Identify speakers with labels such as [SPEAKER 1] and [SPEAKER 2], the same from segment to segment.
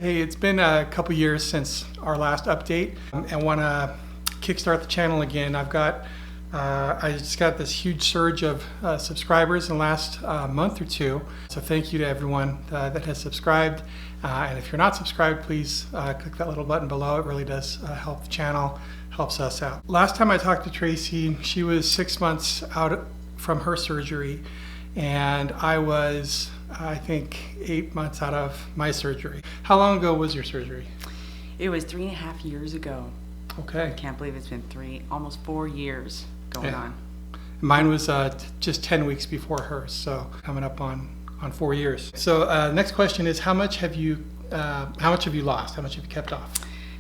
[SPEAKER 1] Hey, it's been a couple years since our last update. I want to kickstart the channel again. I just got this huge surge of subscribers in the last month or two. So thank you to everyone that has subscribed. And if you're not subscribed, please click that little button below. It really does help the channel, helps us out. Last time I talked to Traci, she was 6 months out from her surgery, and I was, I think, 8 months out of my surgery. How long ago was your surgery?
[SPEAKER 2] It was 3.5 years ago.
[SPEAKER 1] Okay.
[SPEAKER 2] I can't believe it's been almost 4 years going on.
[SPEAKER 1] Mine was just 10 weeks before hers, so coming up on 4 years. So next question is, how much have you lost? How much have you kept off?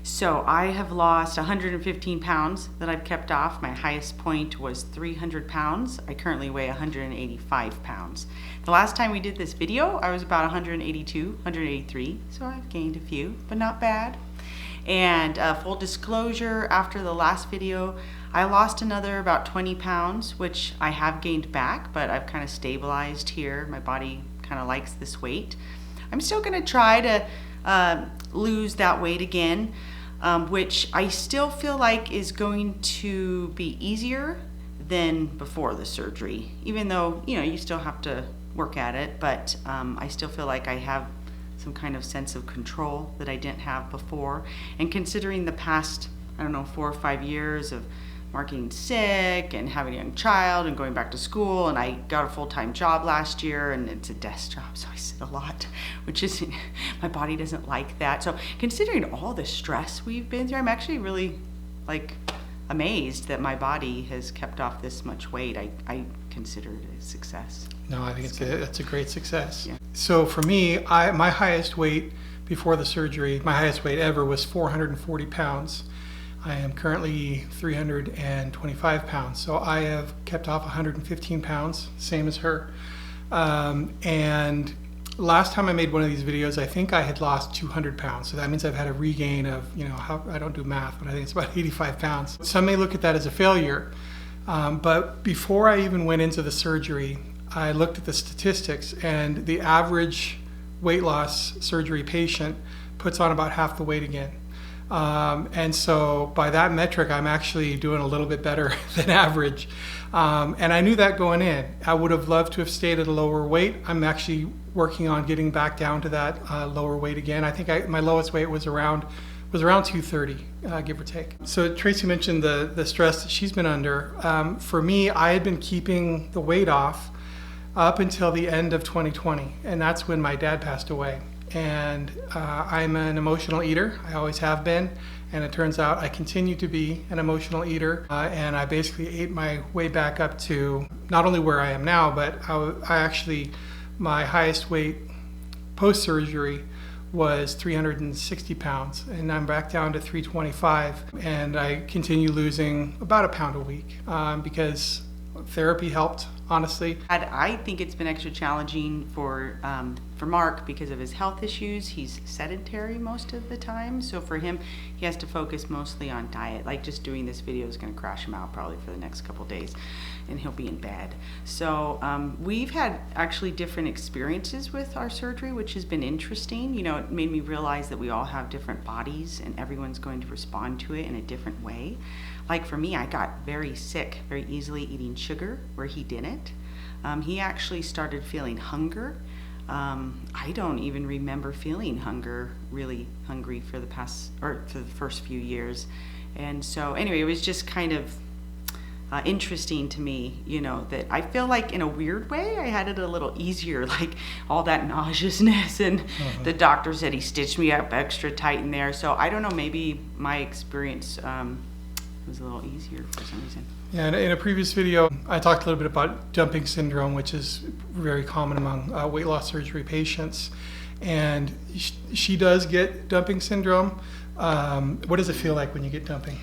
[SPEAKER 2] So I have lost 115 pounds that I've kept off. My highest point was 300 pounds. I currently weigh 185 pounds. The last time we did this video, I was about 182, 183. So I've gained a few, but not bad. And full disclosure, after the last video, I lost another about 20 pounds, which I have gained back, but I've kind of stabilized here. My body kind of likes this weight. I'm still gonna try to lose that weight again, which I still feel like is going to be easier than before the surgery, even though, you know, you still have to work at it, but I still feel like I have some kind of sense of control that I didn't have before. And considering the past, I don't know, 4 or 5 years of Mark getting sick and having a young child and going back to school, and I got a full-time job last year, and it's a desk job, so I sit a lot, which is, my body doesn't like that. So considering all the stress we've been through, I'm actually really amazed that my body has kept off this much weight. I consider it a success.
[SPEAKER 1] No, I think it's a great success.
[SPEAKER 2] Yeah.
[SPEAKER 1] So for me, my highest weight before the surgery, my highest weight ever was 440 pounds. I am currently 325 pounds. So I have kept off 115 pounds, same as her. And last time I made one of these videos, I think I had lost 200 pounds. So that means I've had a regain of, I don't do math, but I think it's about 85 pounds. Some may look at that as a failure. But before I even went into the surgery, I looked at the statistics, and the average weight loss surgery patient puts on about half the weight again. And so by that metric, I'm actually doing a little bit better than average. And I knew that going in. I would have loved to have stayed at a lower weight. I'm actually working on getting back down to that lower weight again. I think my lowest weight was around 230, give or take. So Traci mentioned the stress that she's been under. For me, I had been keeping the weight off up until the end of 2020, and that's when my dad passed away. And I'm an emotional eater. I always have been, and it turns out I continue to be an emotional eater. And I basically ate my way back up to not only where I am now, but my highest weight post-surgery was 360 pounds, and I'm back down to 325, and I continue losing about a pound a week because therapy helped, honestly.
[SPEAKER 2] I think it's been extra challenging for Mark because of his health issues. He's sedentary most of the time, so for him, he has to focus mostly on diet. Like, just doing this video is going to crash him out probably for the next couple days, and he'll be in bed. So we've had actually different experiences with our surgery, which has been interesting. You know, it made me realize that we all have different bodies, and everyone's going to respond to it in a different way. Like for me, I got very sick very easily eating sugar where he didn't. He actually started feeling hunger. I don't even remember feeling really hungry for the first few years. And so anyway, it was just kind of interesting to me, that I feel like in a weird way I had it a little easier, like all that nauseousness, and the doctor said he stitched me up extra tight in there. So I don't know, maybe my experience was a little easier for some reason.
[SPEAKER 1] Yeah, in a previous video, I talked a little bit about dumping syndrome, which is very common among weight loss surgery patients. And she does get dumping syndrome. What does it feel like when you get dumping?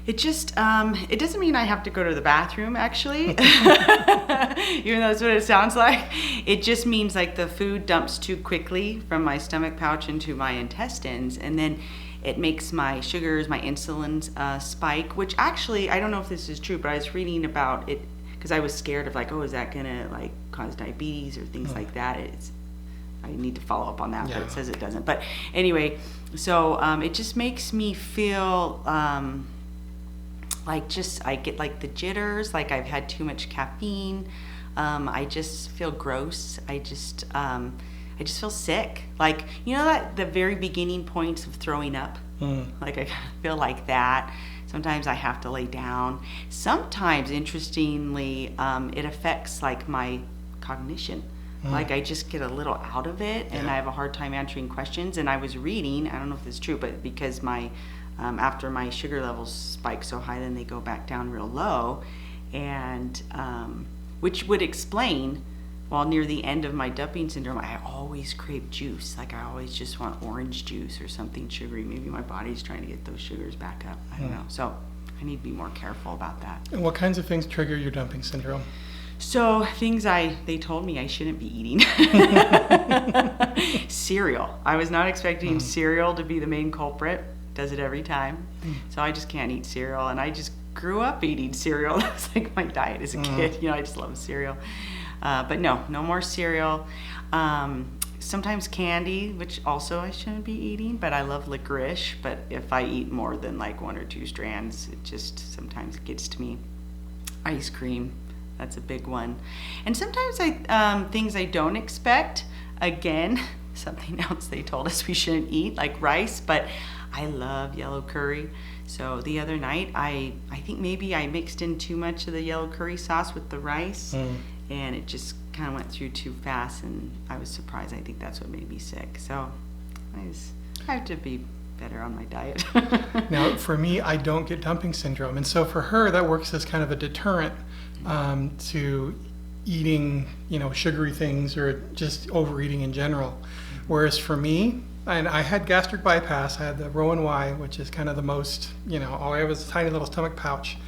[SPEAKER 2] It just, it doesn't mean I have to go to the bathroom, actually, even though that's what it sounds like. It just means like the food dumps too quickly from my stomach pouch into my intestines, and then it makes my sugars, my insulin spike, which actually, I don't know if this is true, but I was reading about it because I was scared of like, oh, is that gonna like cause diabetes or things like that. I need to follow up on that, but
[SPEAKER 1] Yeah.
[SPEAKER 2] it says it doesn't. But anyway, so it just makes me feel like I get like the jitters, like I've had too much caffeine. I just feel gross. I just feel sick. Like, you know, that the very beginning points of throwing up? Like I feel like that. Sometimes I have to lay down. Sometimes, interestingly, it affects like my cognition. Like I just get a little out of it, and I have a hard time answering questions. And I was reading, I don't know if this is true, but because my after my sugar levels spike so high, then they go back down real low, and which would explain, while near the end of my dumping syndrome, I always crave juice. Like I always just want orange juice or something sugary. Maybe my body's trying to get those sugars back up. I don't know. So I need to be more careful about that.
[SPEAKER 1] And what kinds of things trigger your dumping syndrome?
[SPEAKER 2] So things they told me I shouldn't be eating. Cereal. I was not expecting cereal to be the main culprit. Does it every time. So I just can't eat cereal. And I just grew up eating cereal. That's like my diet as a kid. You know, I just love cereal. But no more cereal. Sometimes candy, which also I shouldn't be eating, but I love licorice. But if I eat more than like 1 or 2 strands, it just sometimes gets to me. Ice cream, that's a big one. And sometimes things I don't expect, again, something else they told us we shouldn't eat, like rice, but I love yellow curry. So the other night, I think maybe I mixed in too much of the yellow curry sauce with the rice, and it just kind of went through too fast, and I was surprised. I think that's what made me sick. So I have to be better on my diet.
[SPEAKER 1] Now, for me, I don't get dumping syndrome, and so for her, that works as kind of a deterrent to eating, you know, sugary things or just overeating in general. Whereas for me, and I had gastric bypass, I had the Rowan Y, which is kind of the most, you know, all I have is a tiny little stomach pouch.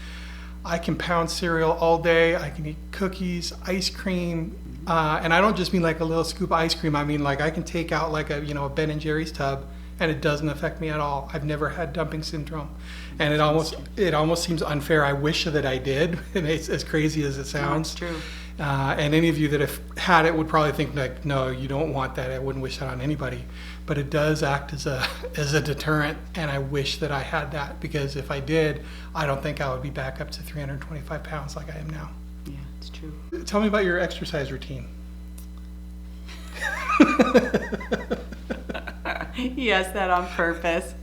[SPEAKER 1] I can pound cereal all day. I can eat cookies, ice cream, and I don't just mean like a little scoop of ice cream. I mean like I can take out like a Ben and Jerry's tub, and it doesn't affect me at all. I've never had dumping syndrome, and it almost seems unfair. I wish that I did, and it's as crazy as it sounds.
[SPEAKER 2] That's true.
[SPEAKER 1] And any of you that have had it would probably think like, no, you don't want that. I wouldn't wish that on anybody. But it does act as a deterrent, and I wish that I had that, because if I did, I don't think I would be back up to 325 pounds like I am now.
[SPEAKER 2] Yeah, it's true.
[SPEAKER 1] Tell me about your exercise routine.
[SPEAKER 2] Yes, that on purpose.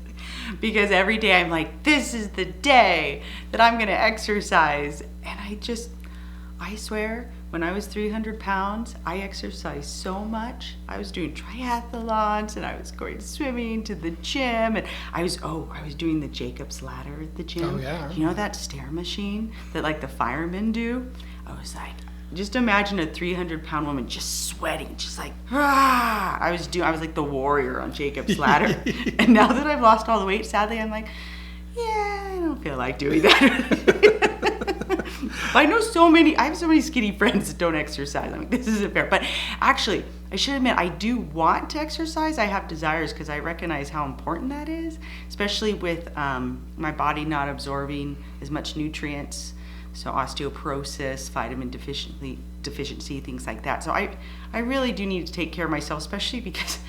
[SPEAKER 2] Because every day I'm like, this is the day that I'm going to exercise. And I swear, when I was 300 pounds, I exercised so much. I was doing triathlons, and I was going swimming, to the gym, and I was doing the Jacob's ladder at the gym.
[SPEAKER 1] Oh, yeah.
[SPEAKER 2] You know that stair machine that like the firemen do? I was like, just imagine a 300-pound woman just sweating, just like, ah! I was like the warrior on Jacob's ladder. And now that I've lost all the weight, sadly, I'm like, yeah, I don't feel like doing that. I have so many skinny friends that don't exercise. I'm like, this isn't fair. But actually, I should admit, I do want to exercise. I have desires because I recognize how important that is, especially with my body not absorbing as much nutrients. So osteoporosis, vitamin deficiency, things like that. So I really do need to take care of myself, especially because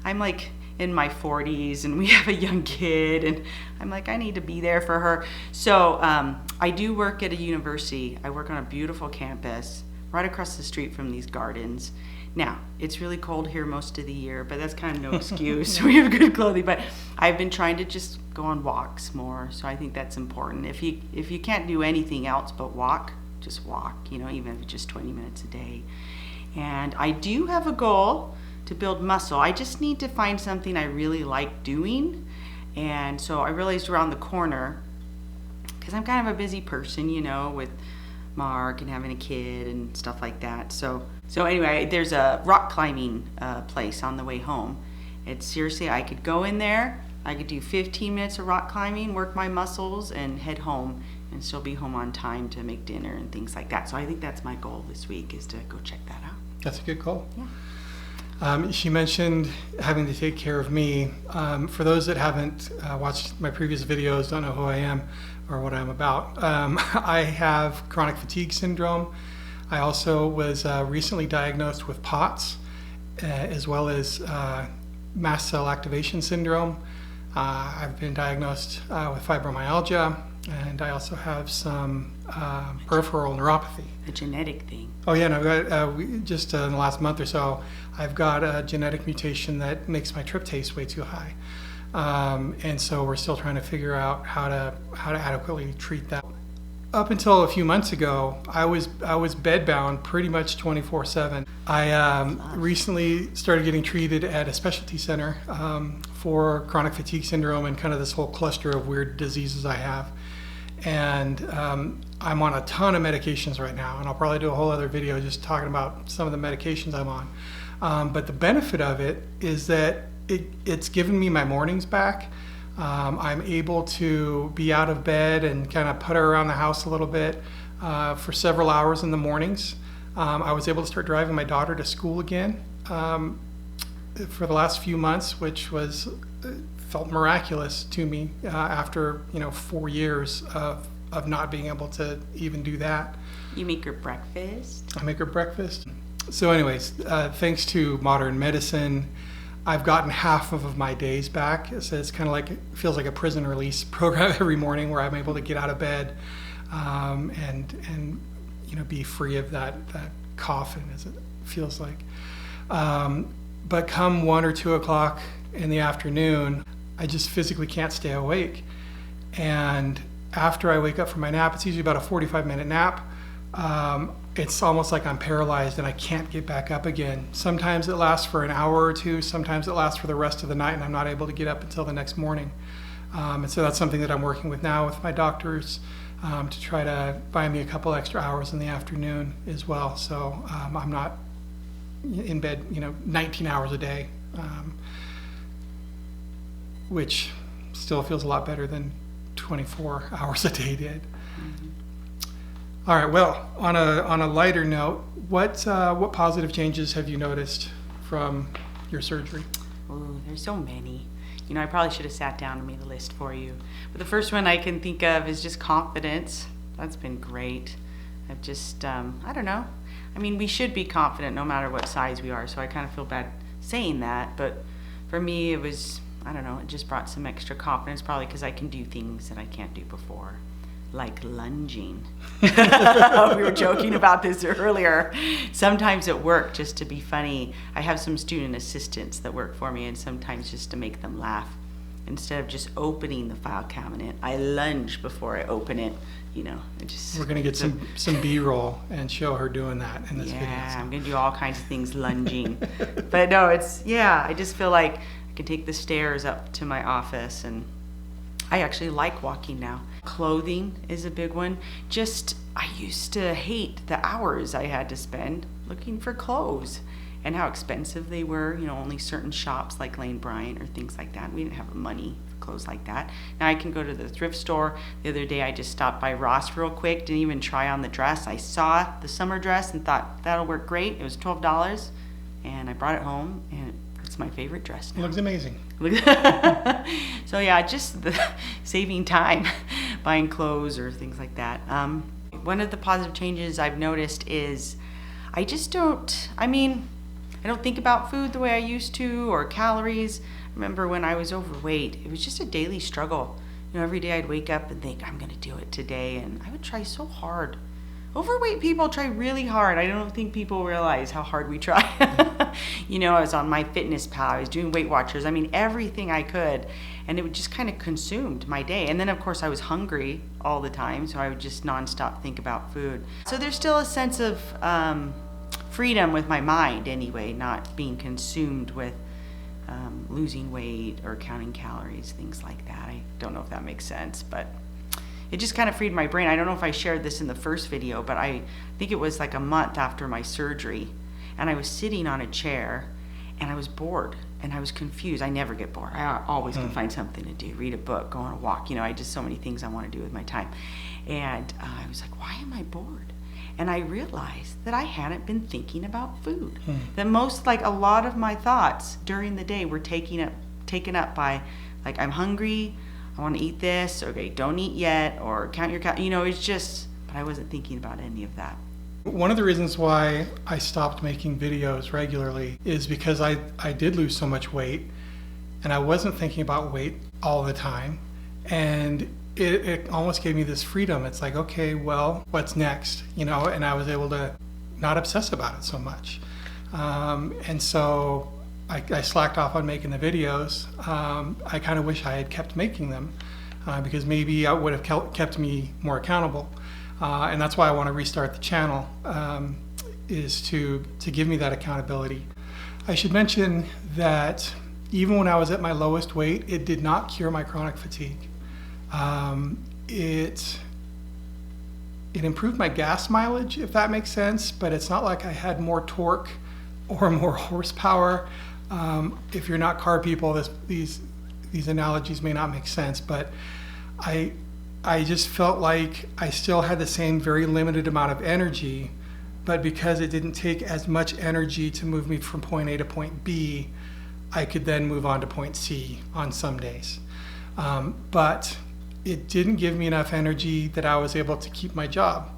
[SPEAKER 2] I'm like in my 40s and we have a young kid, and I'm like, I need to be there for her. So I do work at a university. I work on a beautiful campus right across the street from these gardens. Now, it's really cold here most of the year, but that's kind of no excuse. We have good clothing, but I've been trying to just go on walks more. So I think that's important. If you can't do anything else but walk, just walk, you know, even if it's just 20 minutes a day. And I do have a goal to build muscle. I just need to find something I really like doing. And so I realized around the corner, because I'm kind of a busy person, you know, with Mark and having a kid and stuff like that. So anyway, there's a rock climbing place on the way home. It's seriously, I could go in there, I could do 15 minutes of rock climbing, work my muscles, and head home, and still be home on time to make dinner and things like that. So I think that's my goal this week, is to go check that out.
[SPEAKER 1] That's a good goal.
[SPEAKER 2] Yeah.
[SPEAKER 1] She mentioned having to take care of me. For those that haven't watched my previous videos, don't know who I am or what I'm about, I have chronic fatigue syndrome. I also was recently diagnosed with POTS, as well as mast cell activation syndrome. I've been diagnosed with fibromyalgia, and I also have some peripheral neuropathy.
[SPEAKER 2] A genetic thing.
[SPEAKER 1] Oh yeah, and I've got just in the last month or so, I've got a genetic mutation that makes my tryptase way too high, and so we're still trying to figure out how to adequately treat that. Up until a few months ago, I was bedbound pretty much 24/7. I recently started getting treated at a specialty center for chronic fatigue syndrome and kind of this whole cluster of weird diseases I have. And I'm on a ton of medications right now, and I'll probably do a whole other video just talking about some of the medications I'm on. But the benefit of it is that it's given me my mornings back. I'm able to be out of bed and kind of putter around the house a little bit for several hours in the mornings. I was able to start driving my daughter to school again for the last few months, which felt miraculous to me after 4 years of not being able to even do that.
[SPEAKER 2] You make her breakfast?
[SPEAKER 1] I make her breakfast. So anyways, thanks to modern medicine, I've gotten half of my days back. So it's kind of like, it feels like a prison release program every morning where I'm able to get out of bed and be free of that coffin, as it feels like. But come 1 or 2 o'clock in the afternoon, I just physically can't stay awake. And after I wake up from my nap, it's usually about a 45-minute nap. It's almost like I'm paralyzed and I can't get back up again. Sometimes it lasts for an hour or two. Sometimes it lasts for the rest of the night, and I'm not able to get up until the next morning. And so that's something that I'm working with now with my doctors to try to buy me a couple extra hours in the afternoon as well. So I'm not in bed, 19 hours a day, which still feels a lot better than 24 hours a day did.
[SPEAKER 2] Mm-hmm.
[SPEAKER 1] All right. Well, on a lighter note, what positive changes have you noticed from your surgery?
[SPEAKER 2] Oh, there's so many. I probably should have sat down and made a list for you. But the first one I can think of is just confidence. That's been great. I've just, I don't know. I mean, we should be confident no matter what size we are, so I kind of feel bad saying that. But for me, it was, I don't know, it just brought some extra confidence, probably because I can do things that I can't do before. Like lunging. We were joking about this earlier. Sometimes at work, just to be funny, I have some student assistants that work for me, and sometimes just to make them laugh, instead of just opening the file cabinet, I lunge before I open it.
[SPEAKER 1] We're going to get some B-roll and show her doing that in this video.
[SPEAKER 2] Yeah, I'm going to do all kinds of things lunging. But no, I just feel like I can take the stairs up to my office, and I actually like walking now. Clothing is a big one. I used to hate the hours I had to spend looking for clothes and how expensive they were. Only certain shops like Lane Bryant or things like that. We didn't have money for clothes like that. Now I can go to the thrift store. The other day I just stopped by Ross real quick, didn't even try on the dress. I saw the summer dress and thought that'll work great. It was $12, and I brought it home, and it's my favorite dress now.
[SPEAKER 1] It looks amazing.
[SPEAKER 2] So yeah, just the saving time buying clothes or things like that. One of the positive changes I've noticed is I don't think about food the way I used to, or calories. I remember when I was overweight, it was just a daily struggle. Every day I'd wake up and think, I'm going to do it today, and I would try so hard. Overweight people try really hard. I don't think people realize how hard we try. I was on MyFitnessPal, I was doing Weight Watchers, everything I could, and it would just kind of consumed my day. And then of course I was hungry all the time, so I would just nonstop think about food. So there's still a sense of freedom with my mind anyway, not being consumed with losing weight or counting calories, things like that. I don't know if that makes sense, but it just kind of freed my brain. I don't know if I shared this in the first video, but I think it was like a month after my surgery, and I was sitting on a chair and I was bored and I was confused. I never get bored. I always can find something to do, read a book, go on a walk. I just so many things I want to do with my time. And I was like, why am I bored? And I realized that I hadn't been thinking about food. That a lot of my thoughts during the day were taken up by, like, I'm hungry, I want to eat this, okay, don't eat yet, or count your calories. It's just, but I wasn't thinking about any of that.
[SPEAKER 1] One of the reasons why I stopped making videos regularly is because I did lose so much weight, and I wasn't thinking about weight all the time. And it almost gave me this freedom. It's like, okay, well, what's next? And I was able to not obsess about it so much. And so I slacked off on making the videos. I kind of wish I had kept making them because maybe it would have kept me more accountable. And that's why I want to restart the channel, is to give me that accountability. I should mention that even when I was at my lowest weight, it did not cure my chronic fatigue. It improved my gas mileage, if that makes sense, but it's not like I had more torque or more horsepower. If you're not car people, these analogies may not make sense, but I just felt like I still had the same very limited amount of energy, but because it didn't take as much energy to move me from point A to point B, I could then move on to point C on some days. But it didn't give me enough energy that I was able to keep my job.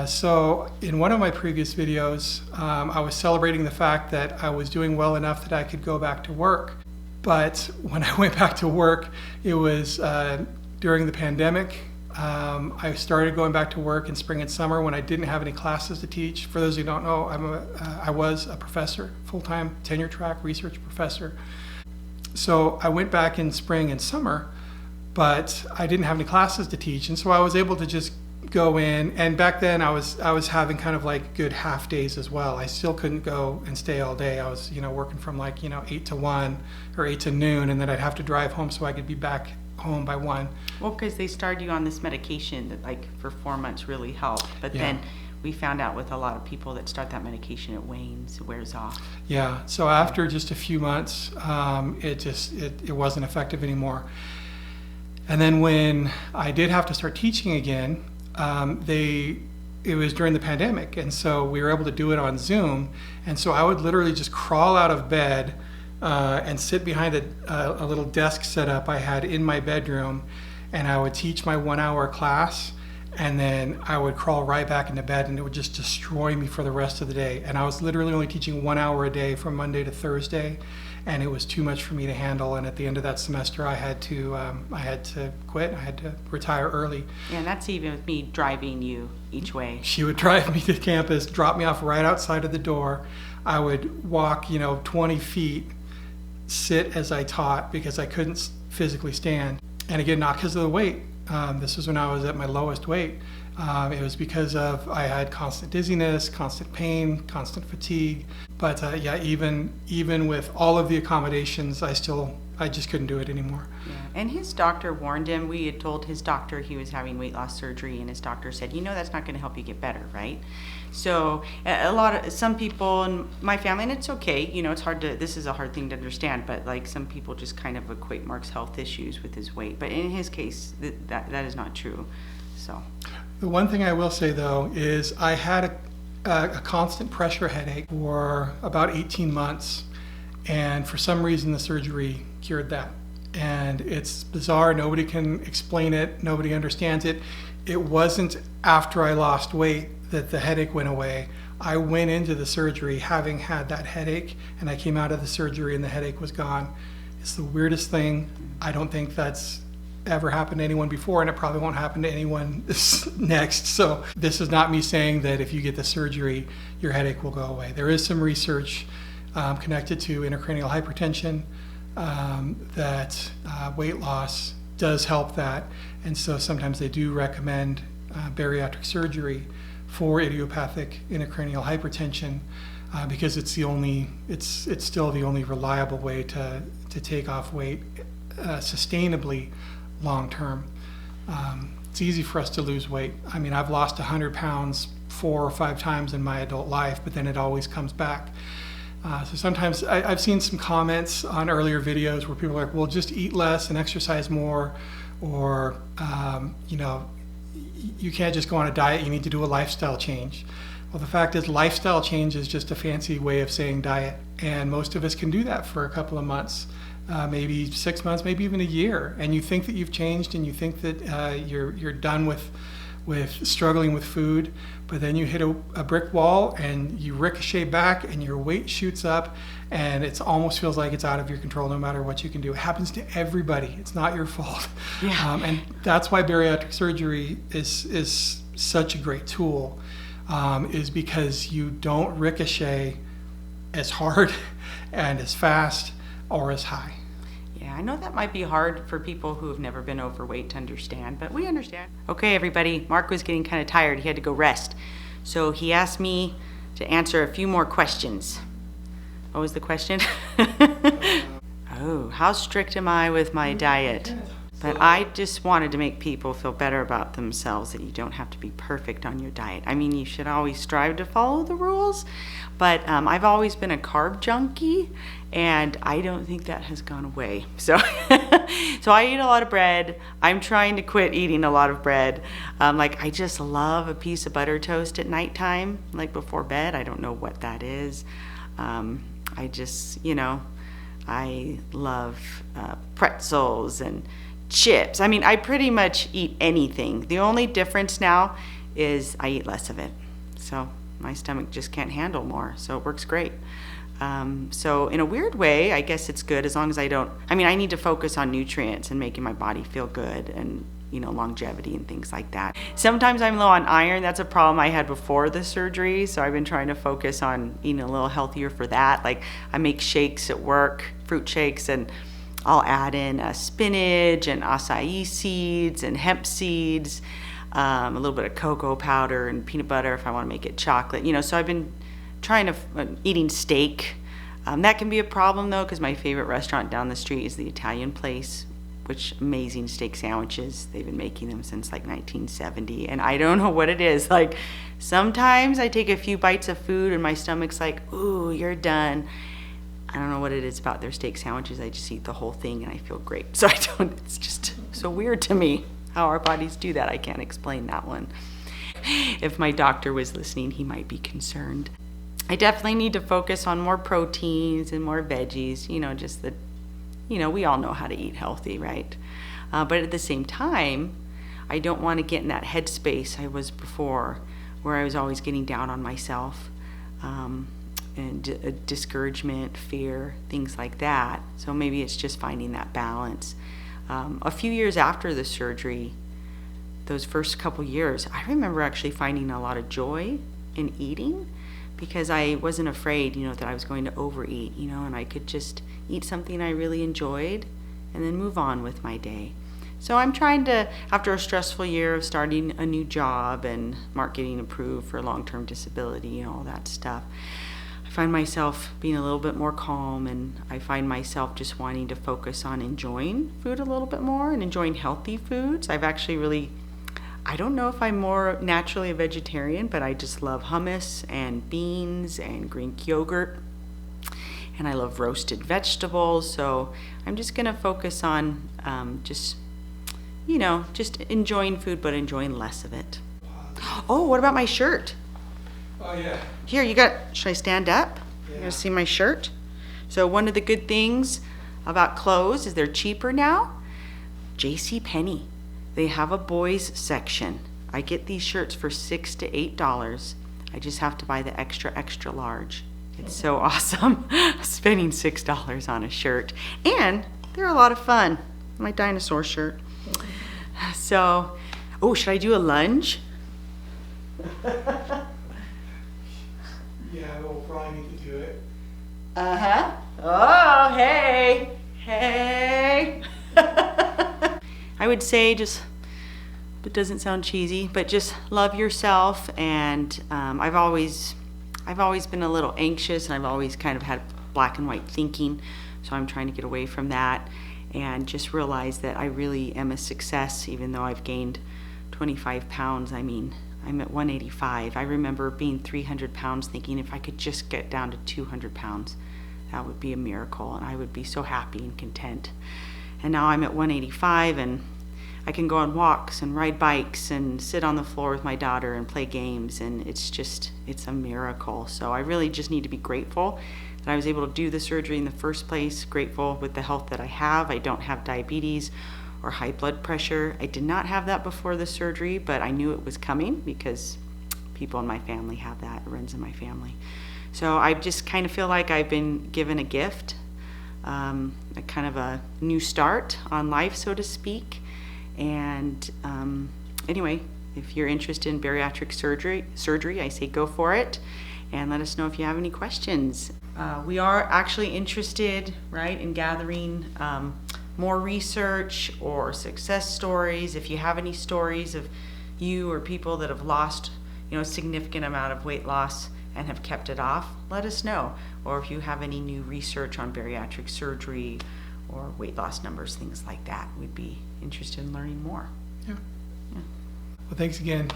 [SPEAKER 1] So in one of my previous videos, I was celebrating the fact that I was doing well enough that I could go back to work. But when I went back to work, it was during the pandemic. I started going back to work in spring and summer when I didn't have any classes to teach. For those who don't know, I was a professor, full-time tenure track research professor. So I went back in spring and summer, but I didn't have any classes to teach, and so I was able to just go in. And back then I was having kind of like good half days as well. I still couldn't go and stay all day. I was working from 8 to 1 or 8 to noon, and then I'd have to drive home so I could be back home by 1.
[SPEAKER 2] Well, because they started you on this medication that for 4 months really helped, but then we found out with a lot of people that start that medication, it wanes, it wears off. Yeah,
[SPEAKER 1] so after just a few months, it wasn't effective anymore. And then when I did have to start teaching again, it was during the pandemic, and so we were able to do it on Zoom. And so I would literally just crawl out of bed and sit behind a little desk setup I had in my bedroom, and I would teach my 1-hour class, and then I would crawl right back into bed, and it would just destroy me for the rest of the day. And I was literally only teaching 1 hour a day from Monday to Thursday, and it was too much for me to handle. And at the end of that semester, I had to quit. I had to retire early.
[SPEAKER 2] Yeah, and that's even with me driving you each way.
[SPEAKER 1] She would drive me to campus, drop me off right outside of the door. I would walk 20 feet, sit as I taught because I couldn't physically stand. And again, not because of the weight. This was when I was at my lowest weight. It was because I had constant dizziness, constant pain, constant fatigue. But even with all of the accommodations, I just couldn't do it anymore.
[SPEAKER 2] Yeah. And his doctor warned him. We had told his doctor he was having weight loss surgery, and his doctor said, that's not going to help you get better, right? So some people in my family, and it's okay, it's hard this is a hard thing to understand, but some people just kind of equate Mark's health issues with his weight. But in his case, that is not true. So
[SPEAKER 1] the one thing I will say though is I had a constant pressure headache for about 18 months, and for some reason the surgery cured that. And it's bizarre, nobody can explain it, nobody understands it. It wasn't after I lost weight that the headache went away. I went into the surgery having had that headache, and I came out of the surgery and the headache was gone. It's the weirdest thing. I don't think that's ever happened to anyone before, and it probably won't happen to anyone next. So this is not me saying that if you get the surgery, your headache will go away. There is some research connected to intracranial hypertension that weight loss does help that, and so sometimes they do recommend bariatric surgery for idiopathic intracranial hypertension because it's still the only reliable way to take off weight sustainably long term. It's easy for us to lose weight. I mean, I've lost 100 pounds 4 or 5 times in my adult life, but then it always comes back. So sometimes I've seen some comments on earlier videos where people are like, well, just eat less and exercise more, or you can't just go on a diet, you need to do a lifestyle change. Well, the fact is lifestyle change is just a fancy way of saying diet, and most of us can do that for a couple of months, maybe 6 months, maybe even a year, and you think that you've changed, and you think that you're done with with struggling with food, but then you hit a brick wall and you ricochet back and your weight shoots up and it almost feels like it's out of your control no matter what you can do. It happens to everybody. It's not your fault.
[SPEAKER 2] Yeah.
[SPEAKER 1] And that's why bariatric surgery is such a great tool, is because you don't ricochet as hard and as fast or as high.
[SPEAKER 2] Yeah, I know that might be hard for people who have never been overweight to understand, but we understand. Okay, everybody, Mark was getting kind of tired. He had to go rest. So he asked me to answer a few more questions. What was the question? Oh, how strict am I with my diet? But I just wanted to make people feel better about themselves, that you don't have to be perfect on your diet. I mean, you should always strive to follow the rules, but I've always been a carb junkie, and I don't think that has gone away. So, so I eat a lot of bread. I'm trying to quit eating a lot of bread. Like, I just love a piece of butter toast at nighttime, like before bed. I don't know what that is. I just, I love pretzels and chips. I mean, I pretty much eat anything. The only difference now is I eat less of it. So my stomach just can't handle more. So it works great. So in a weird way, I guess it's good as long as I need to focus on nutrients and making my body feel good and, longevity and things like that. Sometimes I'm low on iron. That's a problem I had before the surgery. So I've been trying to focus on eating a little healthier for that. Like, I make shakes at work, fruit shakes, and I'll add in spinach and acai seeds and hemp seeds, a little bit of cocoa powder and peanut butter if I want to make it chocolate. So I've been trying to eating steak. That can be a problem though, because my favorite restaurant down the street is the Italian place, which amazing steak sandwiches. They've been making them since like 1970, and I don't know what it is. Like, sometimes I take a few bites of food and my stomach's like, ooh, you're done. I don't know what it is about their steak sandwiches. I just eat the whole thing and I feel great. So it's just so weird to me how our bodies do that. I can't explain that one. If my doctor was listening, he might be concerned. I definitely need to focus on more proteins and more veggies, just that, we all know how to eat healthy, right? But at the same time, I don't want to get in that headspace I was before, where I was always getting down on myself. And discouragement, fear, things like that. So maybe it's just finding that balance. A few years after the surgery, those first couple years, I remember actually finding a lot of joy in eating, because I wasn't afraid, that I was going to overeat, and I could just eat something I really enjoyed and then move on with my day. So I'm trying to, after a stressful year of starting a new job and Mark getting approved for long-term disability and all that stuff, I find myself being a little bit more calm, and I find myself just wanting to focus on enjoying food a little bit more and enjoying healthy foods. I've actually I don't know if I'm more naturally a vegetarian, but I just love hummus and beans and Greek yogurt, and I love roasted vegetables. So I'm just gonna focus on just enjoying food, but enjoying less of it. Oh, what about my shirt?
[SPEAKER 1] Oh yeah.
[SPEAKER 2] Here, should I stand up? Yeah. You gonna see my shirt? So one of the good things about clothes is they're cheaper now. JCPenney, they have a boys section. I get these shirts for $6 to $8. I just have to buy the extra large. It's so awesome spending $6 on a shirt. And they're a lot of fun. My dinosaur shirt. So, should I do a lunge?
[SPEAKER 1] Yeah, we'll probably need to do it.
[SPEAKER 2] Uh-huh. Oh, hey. I would say it doesn't sound cheesy, but just love yourself. And I've always been a little anxious, and I've always kind of had black and white thinking. So I'm trying to get away from that and just realize that I really am a success, even though I've gained 25 pounds. I mean, I'm at 185. I remember being 300 pounds thinking if I could just get down to 200 pounds, that would be a miracle, and I would be so happy and content. And now I'm at 185, and I can go on walks and ride bikes and sit on the floor with my daughter and play games, and it's a miracle. So I really just need to be grateful. that I was able to do the surgery in the first place. Grateful with the health that I have. I don't have diabetes or high blood pressure. I did not have that before the surgery, but I knew it was coming because people in my family have that. It runs in my family. So I just kind of feel like I've been given a gift, a kind of a new start on life, so to speak. And anyway, if you're interested in bariatric surgery, I say go for it, and let us know if you have any questions. We are actually interested, right, in gathering more research or success stories. If you have any stories of you or people that have lost, a significant amount of weight loss and have kept it off, let us know. Or if you have any new research on bariatric surgery or weight loss numbers, things like that, we'd be interested in learning more.
[SPEAKER 1] Yeah. Well, thanks again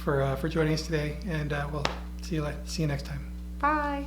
[SPEAKER 1] for joining us today, and we'll see you next time.
[SPEAKER 2] Bye.